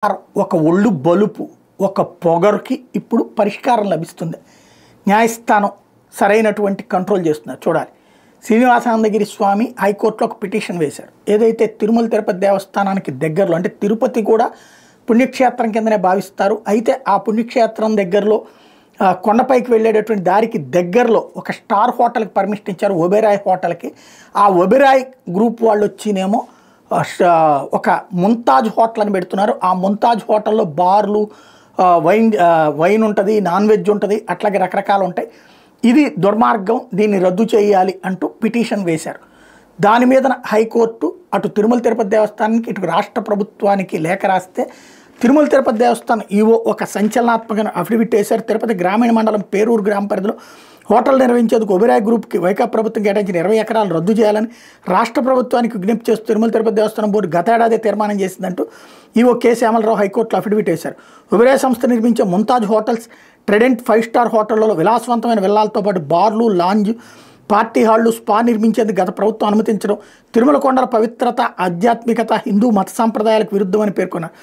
ఒక ఒళ్ళు బలుపు ఒక పొగరుకి ఇప్పుడు పరిష్కారం లభిస్తుంది. న్యాయస్థానం సరైనటువంటి కంట్రోల్ చేస్తున్నారు చూడాలి. శ్రీనివాసానందగిరి స్వామి హైకోర్టులో ఒక పిటిషన్ వేశారు. ఏదైతే తిరుమల తిరుపతి దేవస్థానానికి దగ్గరలో, అంటే తిరుపతి కూడా పుణ్యక్షేత్రం కిందనే భావిస్తారు. అయితే ఆ పుణ్యక్షేత్రం దగ్గరలో కొండపైకి వెళ్ళేటటువంటి దారికి దగ్గరలో ఒక స్టార్ హోటల్కి పర్మిషన్ ఇచ్చారు, ఒబెరాయ్ హోటల్కి. ఆ ఒబెరాయ్ గ్రూప్ వాళ్ళు వచ్చినేమో ఒక ముంతాజ్ హోటల్ అని పెడుతున్నారు. ఆ ముంతాజ్ హోటల్లో బార్లు, వైన్ ఉంటుంది, నాన్ వెజ్ ఉంటుంది, అట్లాగే రకరకాలు ఉంటాయి. ఇది దుర్మార్గం, దీన్ని రద్దు చేయాలి అంటూ పిటిషన్ వేశారు. దాని మీద హైకోర్టు అటు తిరుమల తిరుపతి దేవస్థానానికి ఇటు రాష్ట్ర ప్రభుత్వానికి లేఖ రాస్తే తిరుమల తిరుపతి దేవస్థానం ఈవో ఒక సంచలనాత్మక అఫిడవిట్ వేశారు. తిరుపతి గ్రామీణ మండలం పేరూరు గ్రామ పరిధిలో హోటల్ నిర్వహించేందుకు ఒబెరాయ్ గ్రూప్కి వైకాపా ప్రభుత్వం కేటాయించిన 20 ఎకరాలు రద్దు చేయాలని రాష్ట్ర ప్రభుత్వానికి విజ్ఞప్తి చేస్తూ తిరుమల తిరుపతి దేవస్థానం బోర్డు గత ఏడాది తీర్మానం చేసిందంటూ ఈవో కె శ్యామలరావు హైకోర్టులో అఫిడవిట్ వేశారు. ఒబెరాయ్ సంస్థ నిర్మించే ముంతాజ్ హోటల్స్, ట్రెడెంట్ 5 స్టార్ హోటళ్లలో విలాసవంతమైన విల్లాలతో పాటు బార్లు, లాంజ్, పార్టీ హాళ్లు, స్పా నిర్మించేందుకు గత ప్రభుత్వం అనుమతించడం తిరుమల కొండల పవిత్రత, ఆధ్యాత్మికత, హిందూ మత సాంప్రదాయాలకు విరుద్ధమని పేర్కొన్నారు.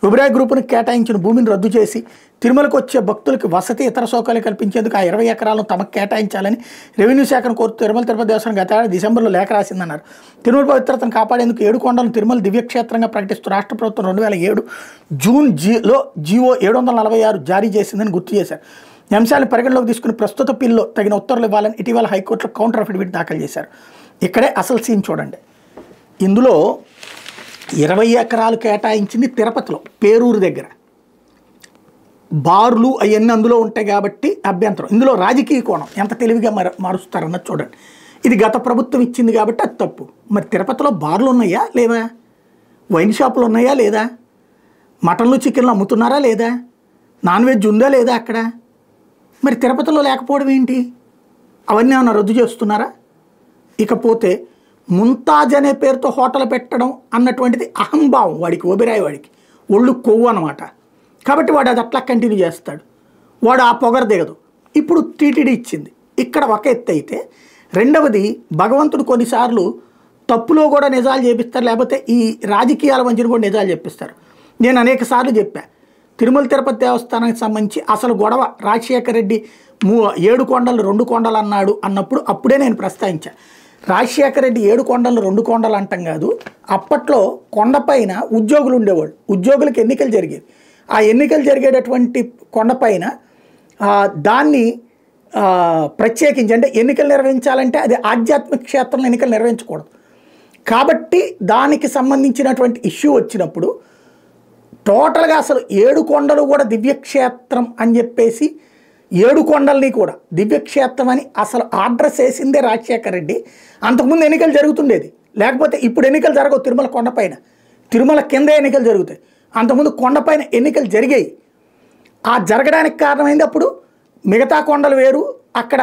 ఒబెరాయ్ గ్రూపును కేటాయించిన భూమిని రద్దు చేసి తిరుమలకు వచ్చే భక్తులకు వసతి, ఇతర సౌకర్యాలు కల్పించేందుకు ఆ 20 ఎకరాలను తమకు కేటాయించాలని రెవెన్యూ శాఖను కోరుతూ తిరుమల తిరుపతి దేవస్థానం గత ఏడాది డిసెంబర్లో లేఖ రాసిందన్నారు. తిరుమల పవిత్రతను కాపాడేందుకు 7 కొండలను తిరుమల దివ్యక్షేత్రంగా ప్రకటిస్తూ రాష్ట్ర ప్రభుత్వం 2007 జూన్ జీవో 746 జారీ చేసిందని గుర్తు చేశారు. ఈ అంశాలను పరిగణలోకి తీసుకుని ప్రస్తుత బిల్లులో తగిన ఉత్తర్వులు ఇవ్వాలని ఇటీవల హైకోర్టులో కౌంటర్ అఫిడవిట్ దాఖలు చేశారు. ఇక్కడే అసలు సీన్ చూడండి. ఇందులో 20 ఎకరాలు కేటాయించింది తిరుపతిలో పేరూరు దగ్గర. బార్లు అవన్నీ అందులో ఉంటాయి కాబట్టి అభ్యంతరం. ఇందులో రాజకీయ కోణం ఎంత తెలివిగా మారుస్తారన్నది చూడండి. ఇది గత ప్రభుత్వం ఇచ్చింది కాబట్టి అది తప్పు. మరి తిరుపతిలో బార్లు ఉన్నాయా లేవా? వైన్ షాపులు ఉన్నాయా లేదా? మటన్లు, చికెన్లు అమ్ముతున్నారా లేదా? నాన్ వెజ్ ఉందా లేదా అక్కడ? మరి తిరుపతిలో లేకపోవడం ఏంటి? అవన్నీ ఏమైనా రద్దు చేస్తున్నారా? ఇకపోతే ముంతాజ్ అనే పేరుతో హోటల్ పెట్టడం అన్నటువంటిది అహంభావం వాడికి, ఒబెరాయ్ వాడికి ఒళ్ళు కొవ్వు అనమాట. కాబట్టి వాడు అది అట్లా కంటిన్యూ చేస్తాడు. వాడు ఆ పొగరు దిగదు. ఇప్పుడు టీటీడీ ఇచ్చింది. ఇక్కడ ఒక ఎత్తు అయితే, రెండవది భగవంతుడు కొన్నిసార్లు తప్పులో కూడా నిజాలు చేపిస్తారు, లేకపోతే ఈ రాజకీయాల మధ్యన కూడా నిజాలు చెప్పిస్తారు. నేను అనేక సార్లు చెప్పా, తిరుమల తిరుపతి దేవస్థానానికి సంబంధించి అసలు గొడవ రాజశేఖర రెడ్డి 7 కొండలు 2 కొండలు అన్నాడు అన్నప్పుడు అప్పుడే నేను ప్రస్తావించా. రాజశేఖర రెడ్డి 7 కొండలు 2 కొండలు అంటాం కాదు, అప్పట్లో కొండపైన ఉద్యోగులు ఉండేవాళ్ళు, ఉద్యోగులకు ఎన్నికలు జరిగేది. ఆ ఎన్నికలు జరిగేటటువంటి కొండపైన దాన్ని ప్రత్యేకించి, అంటే ఎన్నికలు నిర్వహించాలంటే అది ఆధ్యాత్మిక క్షేత్రంలో ఎన్నికలు నిర్వహించకూడదు కాబట్టి దానికి సంబంధించినటువంటి ఇష్యూ వచ్చినప్పుడు టోటల్గా అసలు 7 కొండలు కూడా దివ్యక్షేత్రం అని చెప్పేసి 7 కొండల్ని కూడా దివ్యక్షేత్రం అని అసలు ఆర్డర్ చేసిందే రాజశేఖర రెడ్డి. అంతకుముందు ఎన్నికలు జరుగుతుండేది, లేకపోతే ఇప్పుడు ఎన్నికలు జరగవు. తిరుమల కొండపైన, తిరుమల కిందే ఎన్నికలు జరుగుతాయి. అంతకుముందు కొండపైన ఎన్నికలు జరిగాయి. ఆ జరగడానికి కారణమైంది అప్పుడు మిగతా కొండలు వేరు, అక్కడ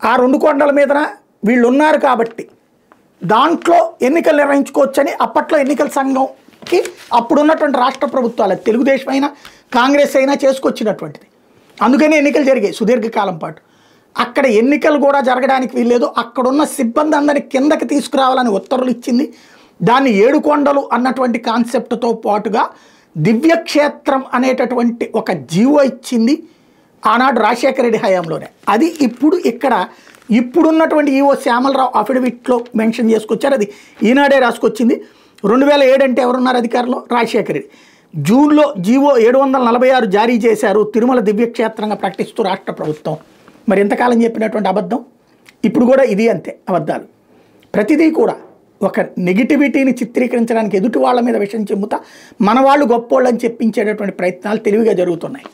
ఆ 2 కొండల మీదన వీళ్ళు ఉన్నారు కాబట్టి దాంట్లో ఎన్నికలు నిర్వహించుకోవచ్చని అప్పట్లో ఎన్నికల సంఘంకి అప్పుడున్నటువంటి రాష్ట్ర ప్రభుత్వాలు, తెలుగుదేశం అయినా కాంగ్రెస్ అయినా చేసుకొచ్చినటువంటిది. అందుకని ఎన్నికలు జరిగాయి సుదీర్ఘకాలం పాటు. అక్కడ ఎన్నికలు కూడా జరగడానికి వీల్లేదు. అక్కడున్న సిబ్బంది అందరినీ కిందకి తీసుకురావాలని ఉత్తర్వులు ఇచ్చింది. దాన్ని 7 కొండలు అన్నటువంటి కాన్సెప్ట్తో పాటుగా దివ్యక్షేత్రం అనేటటువంటి ఒక జీవో ఇచ్చింది ఆనాడు రాజశేఖర రెడ్డి హయాంలోనే. అది ఇప్పుడు ఇక్కడ ఇప్పుడున్నటువంటి ఈవో శ్యామలరావు అఫిడవిట్లో మెన్షన్ చేసుకొచ్చారు. అది ఈనాడే రాసుకొచ్చింది. 2007 అంటే ఎవరున్నారు అధికారంలో? రాజశేఖర రెడ్డి. జూన్లో జీవో 746 జారీ చేశారు, తిరుమల దివ్యక్షేత్రంగా ప్రకటిస్తూ రాష్ట్ర ప్రభుత్వం. మరి ఎంతకాలం చెప్పినటువంటి అబద్ధం ఇప్పుడు కూడా ఇది అంతే అబద్ధాలు. ప్రతిదీ కూడా ఒక నెగిటివిటీని చిత్రీకరించడానికి ఎదుటి వాళ్ళ మీద విషయం చెబుతా మన వాళ్ళు గొప్పోళ్ళని చెప్పించేటటువంటి ప్రయత్నాలు తెలివిగా జరుగుతున్నాయి.